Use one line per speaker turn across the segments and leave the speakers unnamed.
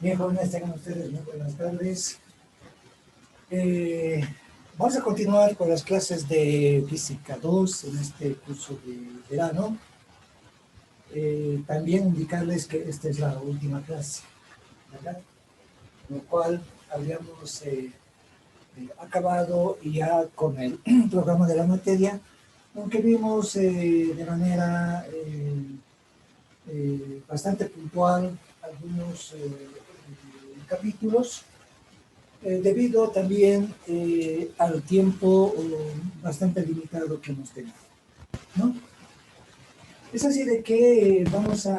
Bien, jóvenes, tengan ustedes muy buenas tardes. Vamos a continuar con las clases de Física 2 en este curso de verano. También indicarles que esta es la última clase, ¿verdad? Con lo cual habríamos acabado ya con el programa de la materia, aunque vimos de manera bastante puntual algunos capítulos, debido también al tiempo bastante limitado que hemos tenido, ¿no? Es así de que vamos a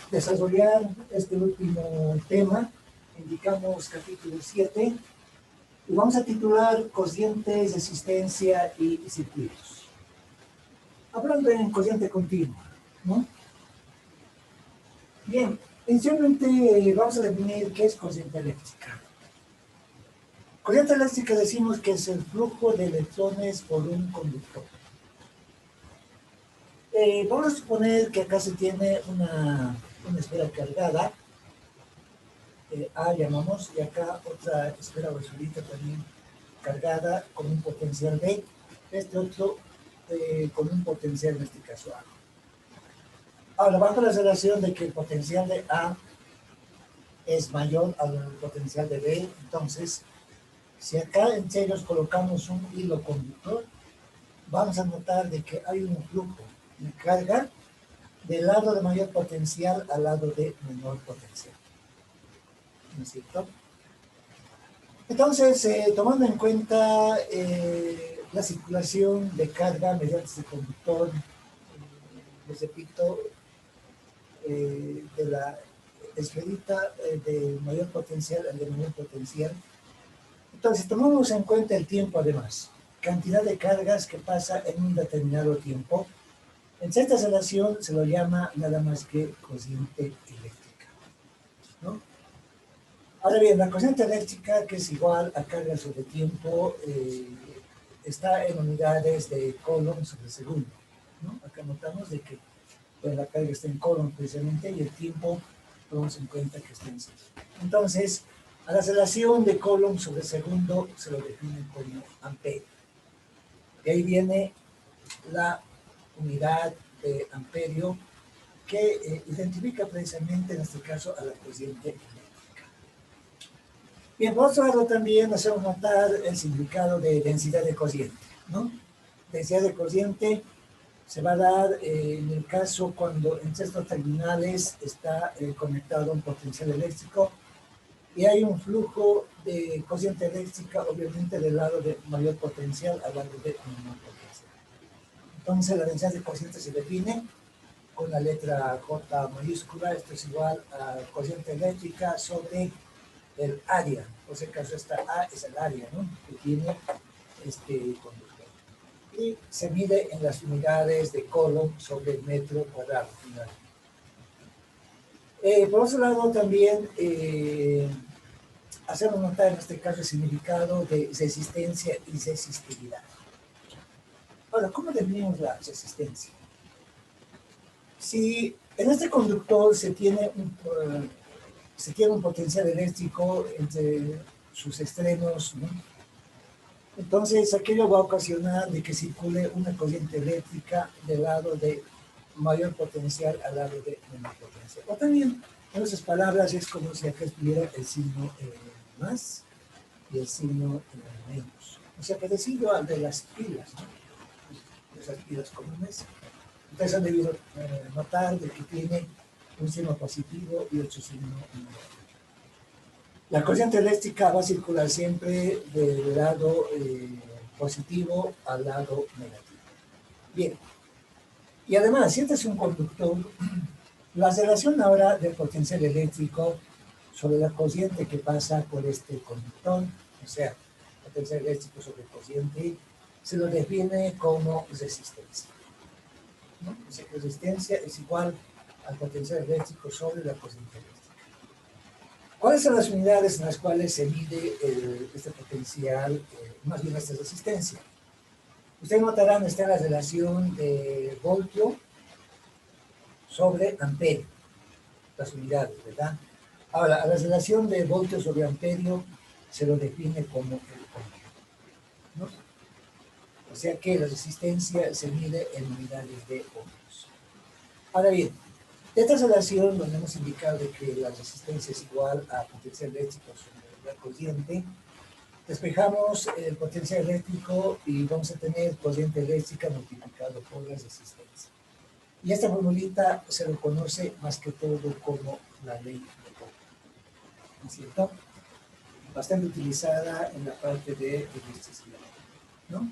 desarrollar este último tema, indicamos capítulo 7, y vamos a titular Cocientes, Resistencia y Circuitos. Hablando en corriente continua, ¿no? Bien, inicialmente vamos a definir qué es corriente eléctrica. Corriente eléctrica decimos que es el flujo de electrones por un conductor. Vamos a suponer que acá se tiene una esfera cargada, A llamamos, y acá otra esfera basurita también cargada con un potencial B, este otro con un potencial en este caso A. Ahora, bajo la relación de que el potencial de A es mayor al potencial de B, entonces, si acá entre ellos colocamos un hilo conductor, vamos a notar de que hay un flujo de carga del lado de mayor potencial al lado de menor potencial. ¿No es cierto? Entonces, tomando en cuenta la circulación de carga mediante este conductor, les repito, de la esferita de mayor potencial al de menor potencial. Entonces, tomamos en cuenta el tiempo además, cantidad de cargas que pasa en un determinado tiempo. En esta relación se lo llama nada más que corriente eléctrica, ¿no? Ahora bien, la corriente eléctrica, que es igual a carga sobre tiempo, está en unidades de Coulomb sobre segundo, ¿no? Acá notamos de que pues, la carga está en Coulomb precisamente y el tiempo tomamos en cuenta que está en segundo. Entonces, a la relación de Coulomb sobre segundo se lo define como amperio. De ahí viene la unidad de amperio que identifica precisamente en este caso a la corriente eléctrica. Bien, por otro lado también hacemos notar el significado de densidad de corriente, ¿no? Densidad de corriente se va a dar en el caso cuando entre estos terminales está conectado un potencial eléctrico y hay un flujo de corriente eléctrica, obviamente del lado de mayor potencial al lado de menor potencial. Entonces la densidad de corriente se define con la letra J mayúscula, esto es igual a corriente eléctrica sobre el área, por si acaso esta A es el área, ¿no?, que tiene este conductor. Y se mide en las unidades de Coulomb sobre el metro cuadrado. Por otro lado también hacemos notar en este caso el significado de resistencia y resistividad. Ahora, ¿cómo definimos la resistencia? Si en este conductor se tiene un potencial eléctrico entre sus extremos, ¿no?, entonces aquello va a ocasionar de que circule una corriente eléctrica del lado de mayor potencial al lado de menor potencial. O también, en otras palabras, es como si acá estuviera el signo más y el signo menos. O sea, parecido al de las pilas, ¿no?, esas pilas comunes. Ustedes han debido notar de que tiene un signo positivo y otro signo negativo. La corriente eléctrica va a circular siempre del lado positivo al lado negativo. Bien, y además, si este es un conductor, la relación ahora del potencial eléctrico sobre la corriente que pasa por este conductor, o sea, potencial eléctrico sobre corriente, se lo define como resistencia, ¿no? O sea, que resistencia es igual al potencial eléctrico sobre la corriente eléctrica. ¿Cuáles son las unidades en las cuales se mide este potencial, más bien esta resistencia? Ustedes notarán, está la relación de voltio sobre amperio. las unidades, ¿verdad? Ahora, a la relación de voltio sobre amperio se lo define como el ohmio, ¿no? O sea que la resistencia se mide en unidades de ohmios. Ahora bien, de esta relación donde hemos indicado que la resistencia es igual a potencial eléctrico sobre la corriente, despejamos el potencial eléctrico y vamos a tener corriente eléctrica multiplicado por la resistencia. Y esta formulita se lo conoce más que todo como la ley de Ohm, ¿no es cierto? Bastante utilizada en la parte de electricidad, ¿no?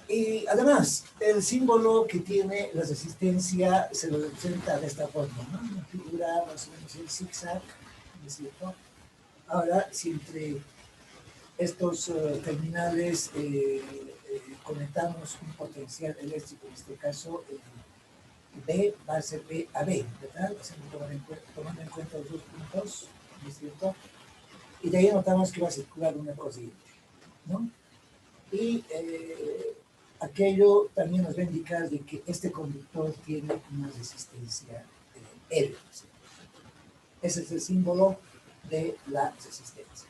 Y además, el símbolo que tiene la resistencia se lo representa de esta forma, ¿no? Una figura más o menos en zigzag, ¿no es cierto? Ahora, si entre estos terminales conectamos un potencial eléctrico, en este caso B va a ser B a B, ¿verdad? O sea, tomando en cuenta los dos puntos, ¿no es cierto? Y de ahí notamos que va a circular una corriente, ¿no? Y aquello también nos va a indicar de que este conductor tiene una resistencia L. ¿Sí? Ese es el símbolo de la resistencia.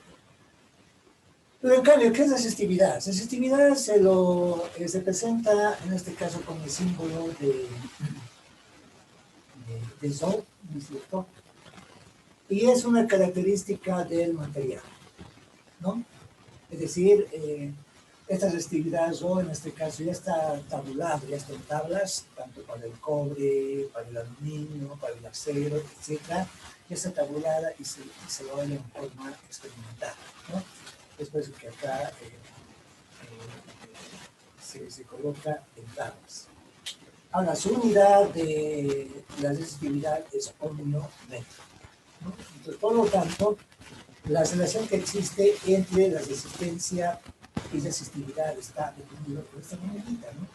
Pero en cambio, ¿qué es resistividad? Resistividad se presenta en este caso con el símbolo de Zoll, ¿no es cierto? Y es una característica del material, ¿no? Es decir, esta resistividad Rho en este caso ya está tabulada, ya está en tablas, tanto para el cobre, para el aluminio, para el acero, etcétera, ya está tabulada y se lo ve en forma experimental, ¿no? Es por eso que acá se coloca en tablas. Ahora, su unidad de la resistividad es ohmiometro, ¿no? Entonces, por lo tanto, la relación que existe entre la resistencia y resistividad está definida por esta monedita, ¿no?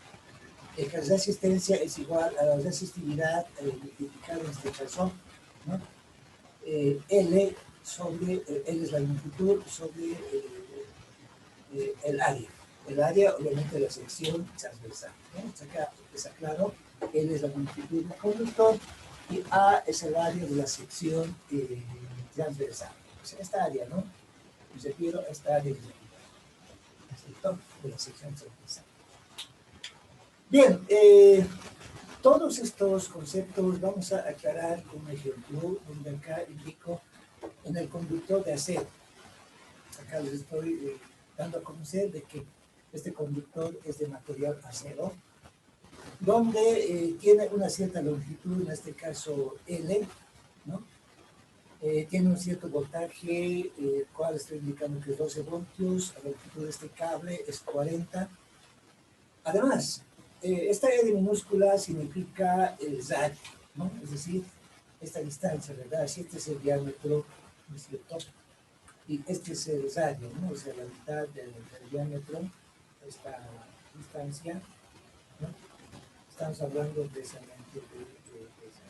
Que la resistencia es igual a la resistividad multiplicada en este caso, ¿no? L sobre, L es la longitud sobre el área. El área, obviamente, la sección transversal, ¿no? Acá está claro, L es la longitud del conductor y A es el área de la sección transversal. O sea, esta área, ¿no? Me refiero a esta área de la sección transversal. Bien, todos estos conceptos vamos a aclarar con un ejemplo donde acá indico en el conductor de acero. Acá les estoy dando a conocer de que este conductor es de material acero, donde tiene una cierta longitud, en este caso L, ¿no? Tiene un cierto voltaje, el cual estoy indicando que es 12 voltios, la longitud de este cable es 40. Además, esta R minúscula significa el radio, ¿no? Es decir, esta distancia, ¿verdad? Si este es el diámetro, ¿no es cierto? Y este es el radio, ¿no? O sea, la mitad del diámetro, esta distancia, ¿no? Estamos hablando precisamente de esa.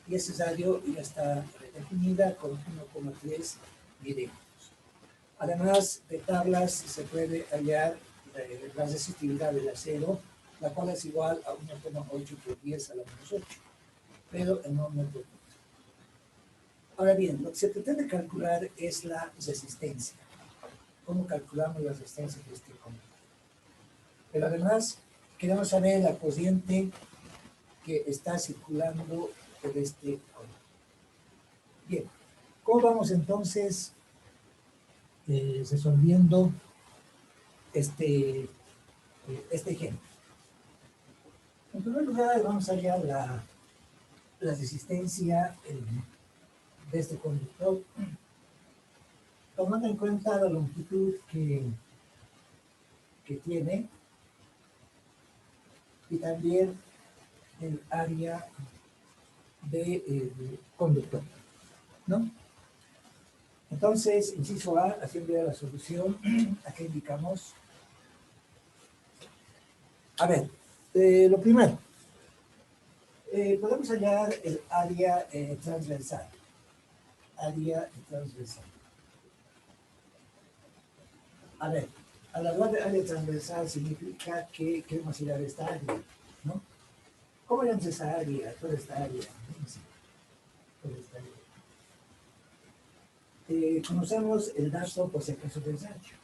Y ese radio ya está definida con 1,3 milímetros. Además de tablas, se puede hallar la resistividad del acero, la cual es igual a 1,8 por 10 a la menos 8, pero en ohmio por metro. Ahora bien, lo que se pretende calcular es la resistencia. ¿Cómo calculamos la resistencia de este conductor? Pero además, queremos saber la corriente que está circulando por este conductor. Bien, ¿cómo vamos entonces resolviendo este ejemplo? En primer lugar, vamos a hallar la resistencia de este conductor, tomando en cuenta la longitud que tiene y también el área del conductor, ¿no? Entonces, inciso A, haciendo ya la solución, aquí indicamos. A ver, lo primero, podemos hallar el área transversal. Área transversal. A ver, al hablar de área transversal significa que queremos hallar esta área, ¿no? ¿Cómo hallamos esa área, toda esta área? Conocemos el dato, por si acaso, del ancho.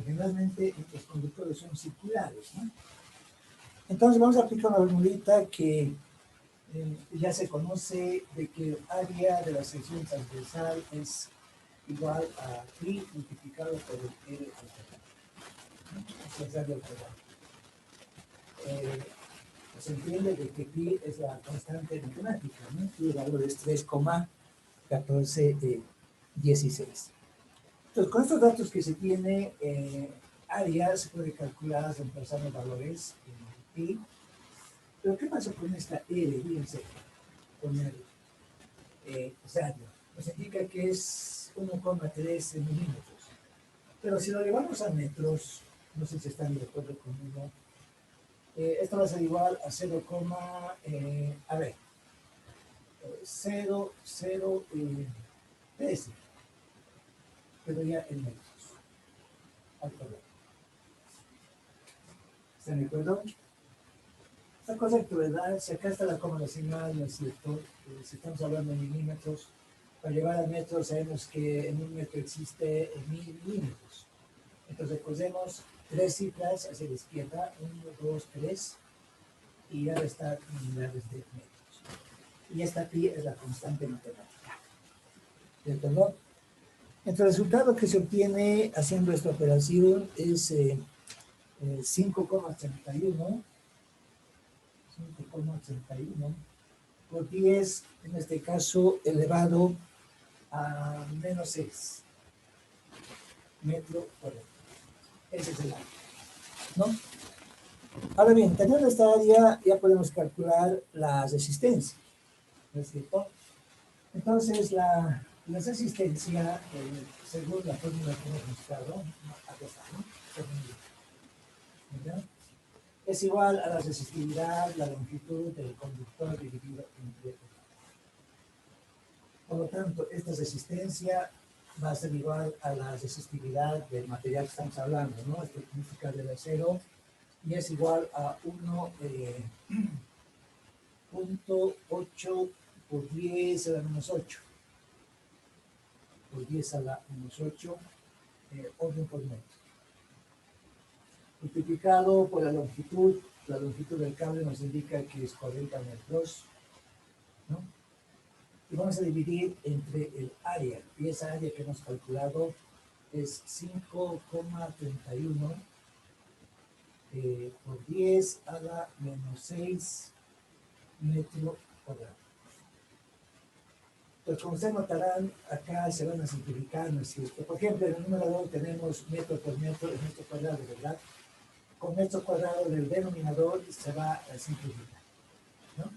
Generalmente los conductores son circulares, ¿no? Entonces vamos a aplicar una formulita que ya se conoce de que el área de la sección transversal es igual a pi multiplicado por el R al cuadrado. Esa es área al cuadrado. Se entiende de que pi es la constante matemática, ¿no? Y el valor es 3,1416. Entonces, con estos datos que se tiene, área se puede calcular reemplazando valores en pi. Pero ¿qué pasa con esta R? Fíjense, con el radio. Nos indica que es 1,3 milímetros. Pero si lo llevamos a metros, no sé si están de acuerdo conmigo, esto va a ser igual a 0, a ver, 0,013, pero ya en metros, al cuadrado. ¿Están de acuerdo? Esta cosa que verdad, si acá está la coma decimal, ¿no es cierto? Si estamos hablando de milímetros, para llevar a metros sabemos que en un metro existe 1000 milímetros. Entonces recordemos 3 cifras hacia la izquierda, 1, 2, 3, y ahora está en unidades de metros. Y esta pi es la constante matemática. ¿Cierto, no? Entonces el resultado que se obtiene haciendo esta operación es 5,81 por 10, en este caso elevado a menos 6 metro cuadrado. Ese es el área, ¿no? Ahora bien, teniendo esta área ya podemos calcular la resistencia, ¿no es cierto? Entonces la resistencia, según la fórmula que hemos mostrado, acá está, ¿no? ¿verdad? Es igual a la resistividad, la longitud del conductor dividido entre. Por lo tanto, esta resistencia va a ser igual a la resistividad del material que estamos hablando, ¿no? Esto significa del acero, y es igual a 1.8 por 10 a la menos 8. Por 10 a la menos 8 orden por metro. Multiplicado por la longitud del cable nos indica que es 40 metros, ¿no? Y vamos a dividir entre el área, y esa área que hemos calculado es 5,31 por 10 a la menos 6 metro cuadrado. Entonces, como ustedes notarán, acá se van a simplificar, ¿no es cierto? Por ejemplo, en el numerador tenemos metro por metro en metro cuadrado, ¿verdad? Con metro cuadrado del denominador se va a simplificar, ¿no?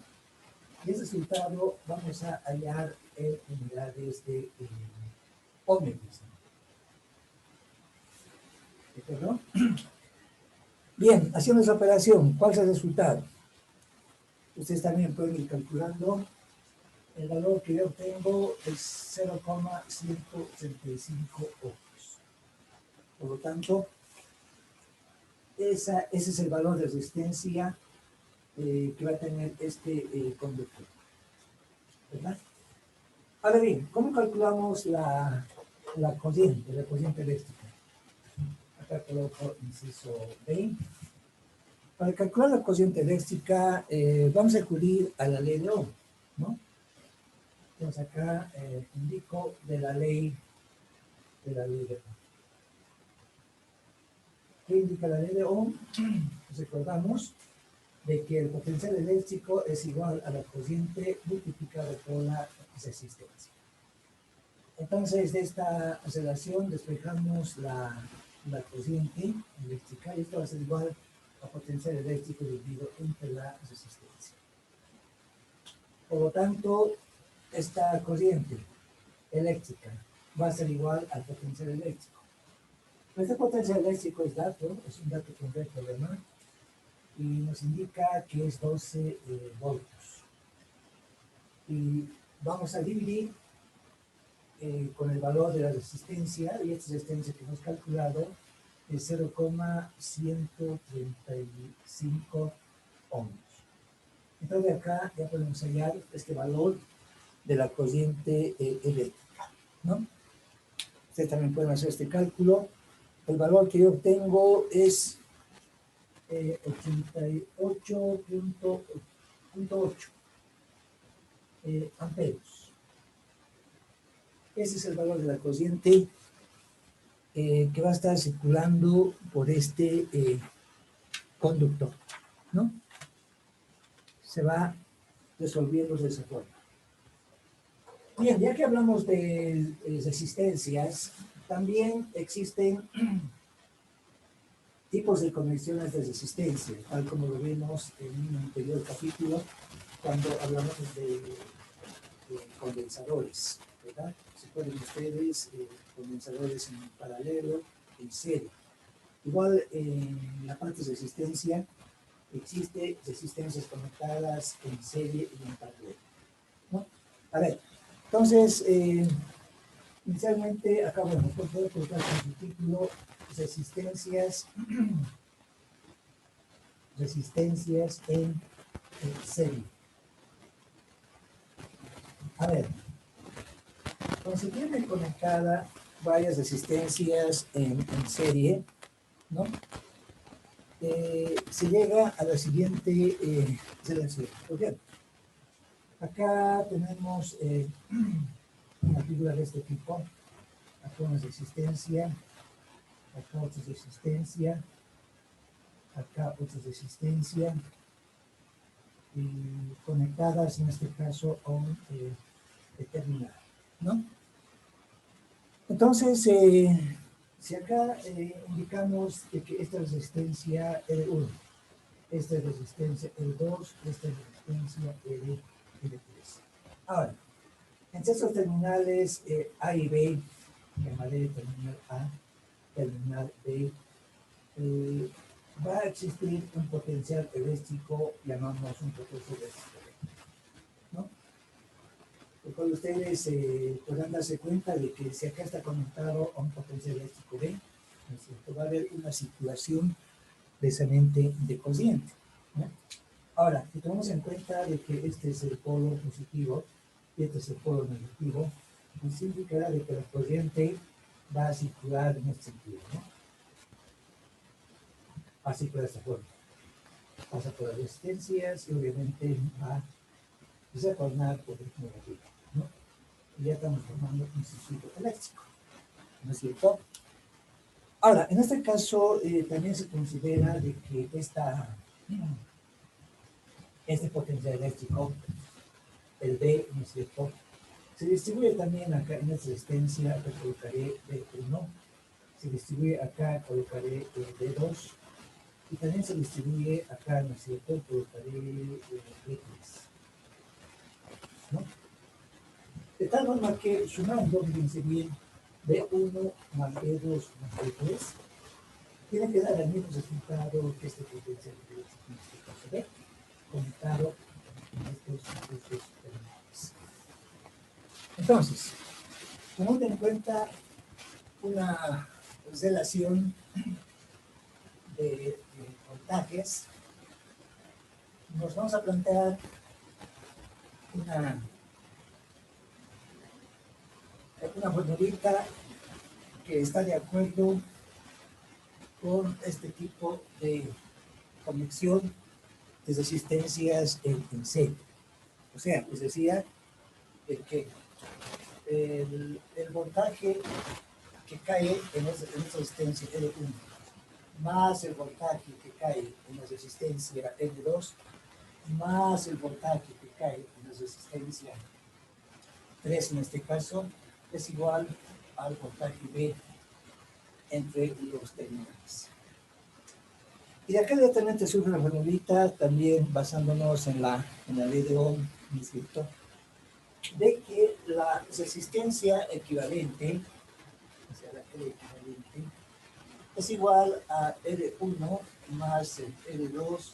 Y ese resultado vamos a hallar en unidades de ohmios. ¿De acuerdo? Bien, haciendo esa operación, ¿cuál es el resultado? Ustedes también pueden ir calculando. El valor que yo obtengo es 0,135 ohmios. Por lo tanto, ese es el valor de resistencia que va a tener este conductor, ¿verdad? Ahora bien, ¿cómo calculamos la corriente eléctrica? Acá coloco inciso B. Para calcular la corriente eléctrica, vamos a acudir a la ley de Ohm, ¿no? Entonces acá indico de la ley de Ohm. ¿Qué indica la ley de Ohm? Pues recordamos de que el potencial eléctrico es igual a la corriente multiplicada por la resistencia. Entonces, de esta relación despejamos la corriente eléctrica, y esto va a ser igual a potencial eléctrico dividido entre la resistencia. Por lo tanto, esta corriente eléctrica va a ser igual al potencial eléctrico. Este potencial eléctrico es un dato con el problema, y nos indica que es 12 voltios. Y vamos a dividir con el valor de la resistencia, y esta resistencia que hemos calculado es 0,135 ohmios. Entonces acá ya podemos hallar este valor de la corriente eléctrica, ¿no? Ustedes también pueden hacer este cálculo. El valor que yo obtengo es 88.8 amperes. Ese es el valor de la corriente que va a estar circulando por este conductor, ¿no? Se va resolviendo de esa forma. Bien, ya que hablamos de resistencias, también existen tipos de conexiones de resistencia, tal como lo vimos en un anterior capítulo, cuando hablamos de condensadores, ¿verdad? Se pueden ustedes condensadores en paralelo, en serie. Igual en la parte de resistencia, existe resistencias conectadas en serie y en paralelo, ¿no? A ver, entonces, inicialmente, acá, bueno, por favor, colocar con su título, resistencias, resistencias en serie. A ver, cuando se tiene conectada varias resistencias en serie, ¿no? Se llega a la siguiente relación. Por ejemplo, acá tenemos una figura de este tipo. Acá una resistencia, acá otra resistencia, acá otra resistencia, y conectadas en este caso a un terminal, ¿no? Entonces, si acá indicamos de que esta resistencia L1, esta es resistencia L2, esta es resistencia L3. Ahora, entre estos terminales A y B, llamaré terminal A, terminal B, va a existir un potencial eléctrico, llamamos un potencial eléctrico, ¿no? Por cual ustedes podrán darse cuenta de que si acá está conectado a un potencial eléctrico B, ¿no es cierto? Va a haber una circulación precisamente de corriente, ¿no? Ahora, si tomamos en cuenta de que este es el polo positivo y este es el polo negativo, nos indicará de que la corriente va a circular en este sentido, ¿no? Va a circular de esta forma. Pasa por las resistencias y obviamente va a retornar por el negativo, ¿no? Y ya estamos formando un circuito eléctrico, ¿no es cierto? Ahora, en este caso también se considera de que este potencial eléctrico, el B, ¿no es cierto?, se distribuye también acá en esta resistencia, acá colocaré B1, se distribuye acá, colocaré B2, y también se distribuye acá, ¿no es cierto?, colocaré B3, ¿no? De tal forma que sumando, fíjense bien, B1 más B2 más B3, tiene que dar el mismo resultado que este potencial eléctrico en este caso B, conectado en estos terminales. Entonces, tomando en cuenta una relación de voltajes, nos vamos a plantear una formulita que está de acuerdo con este tipo de conexión de resistencias en serie. O sea, les decía que el voltaje que cae en esa resistencia L1 más el voltaje que cae en la resistencia L2 más el voltaje que cae en la resistencia 3 en este caso es igual al voltaje B entre los terminales. Y de acá directamente surge una formulita, también basándonos en la ley de Ohm, ¿no es cierto?, de que la resistencia equivalente, o sea, la L equivalente, es igual a L1 más el L2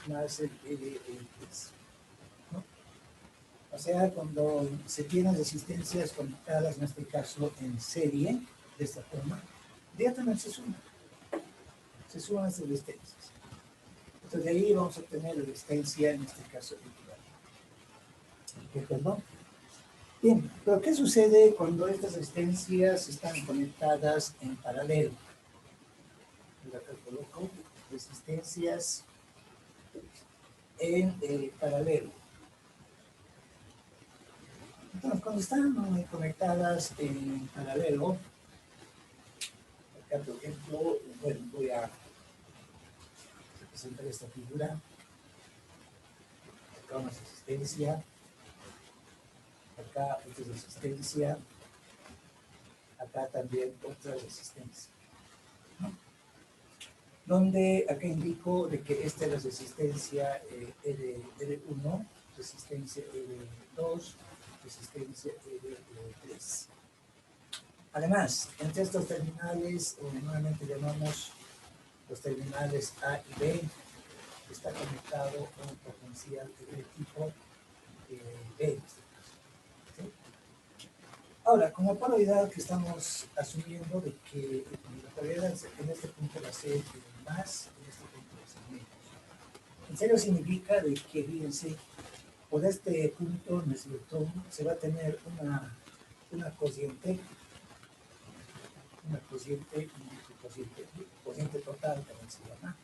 más el L3, ¿no? O sea, cuando se tienen resistencias conectadas, en este caso en serie, de esta forma, directamente se suman las resistencias. Entonces de ahí vamos a obtener la resistencia, en este caso equivalente. ¿Qué, perdón? Bien, pero ¿qué sucede cuando estas resistencias están conectadas en paralelo? Acá coloco resistencias en paralelo. Entonces, cuando están conectadas en paralelo, acá por ejemplo, bueno, voy a representar esta figura, acá una resistencia, acá otra resistencia, acá también otra resistencia, ¿no? Donde acá indico de que esta es la resistencia R1, resistencia R2, resistencia R3. Además, entre estos terminales, normalmente llamamos los terminales A y B, está conectado con un potencial de tipo B en este caso. ¿Sí? Ahora, como probabilidad que estamos asumiendo de que la probabilidad en este punto va a ser más, en este punto va a ser menos. En serio significa de que, fíjense, por este punto, ¿no es cierto?, se va a tener una cociente cociente total también se llama.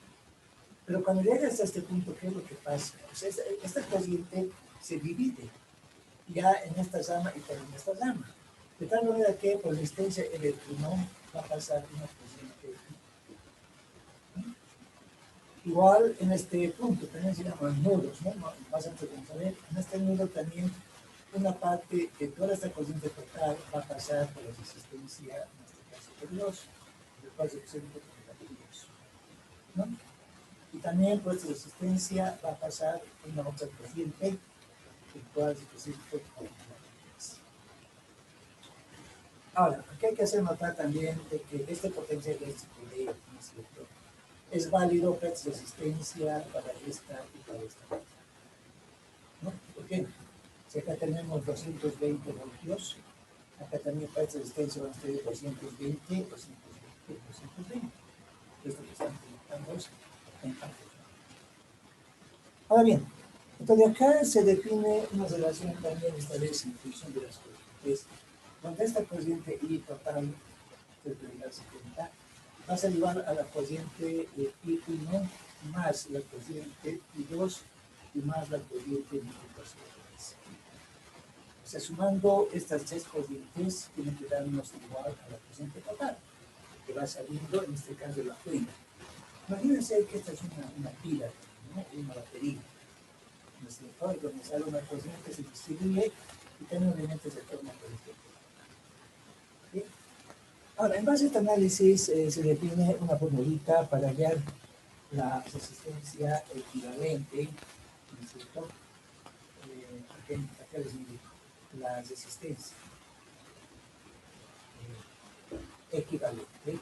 Pero cuando llegas a este punto, ¿qué es lo que pasa? Pues esta cociente se divide ya en esta rama y también en esta rama. De tal manera que por resistencia L1 va a pasar una cociente. Igual en este punto también se llaman nudos, ¿no? Más antes vamos a ver, en este nudo también una parte de toda esta corriente total va a pasar por la resistencia, en este caso por 2, el cual se representa por negativos, ¿no? Y también por esta resistencia va a pasar una otra corriente, el cual se representa por negativos. Ahora, aquí hay que hacer notar también de que este potencial eléctrico de, ¿no es cierto?, es válido para esta resistencia, para esta y para esta, ¿no? ¿Por qué? Si acá tenemos 220 voltios, acá también para esta resistencia van a ser 220, 220, 220. Esto que están conectando en ambos. Ahora bien, entonces acá se define una relación también esta vez en función de las corrientes, donde esta corriente I total, desde la 70, va a ser igual a la corriente I1 más la corriente I2 y más la corriente I2. O sea, sumando estas tres corrientes, tiene que darnos igual a la corriente total, que va saliendo, en este caso, de la fuente. Imagínense que esta es una pila, ¿no?, una batería. ¿No es cierto? Y donde sale una corriente, se distribuye y tiene elementos de forma corriente. ¿Sí? Ahora, en base a este análisis, se define una formulita para hallar la resistencia equivalente, ¿no es cierto? Acá les indico la resistencia equivalente.